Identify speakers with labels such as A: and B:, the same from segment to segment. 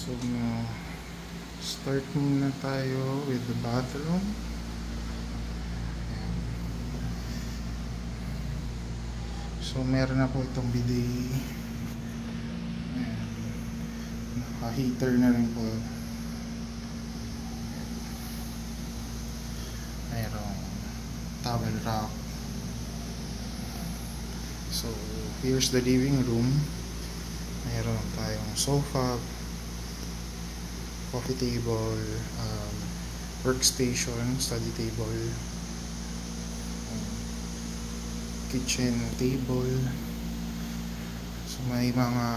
A: So, start muna tayo with the bathroom. Ayan. So, meron na po itong bidet. Ayan. Naka-heater na rin po. Mayroong towel rack. So, here's the living room. Mayroon tayong sofa, coffee table, workstation, study table, kitchen table. So may mga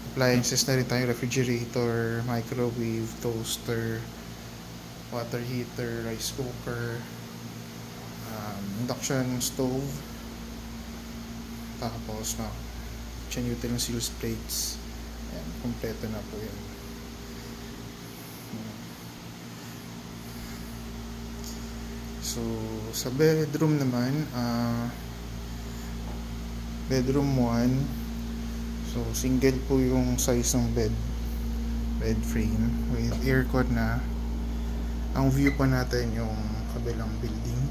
A: appliances na rin tayo, refrigerator, microwave, toaster, water heater, rice cooker, induction stove, tapos kitchen utensils, plates. Ayan, kompleto na po yun. So, sa bedroom naman, bedroom 1. So, single po yung size ng bed frame with aircon na. Ang view pa natin yung kabilang building.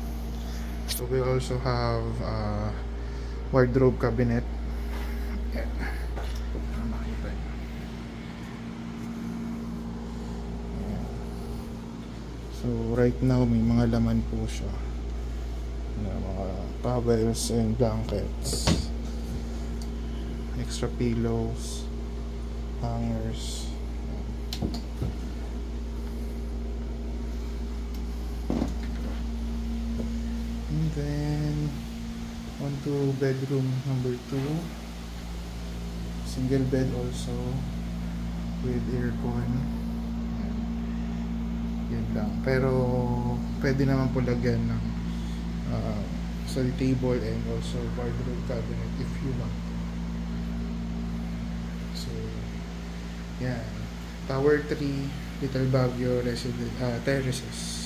A: So, we also have wardrobe cabinet. Ayan. Makita nyo. So, right now, may mga laman po siya na mga towels and blankets, extra pillows, hangers. And then, on to bedroom number 2. Single bed also with aircon. Yun lang. Pero pwede naman po lagyan ng study table and also wardrobe cabinet if you want. So, yan. Tower 3, Little Baguio Terraces.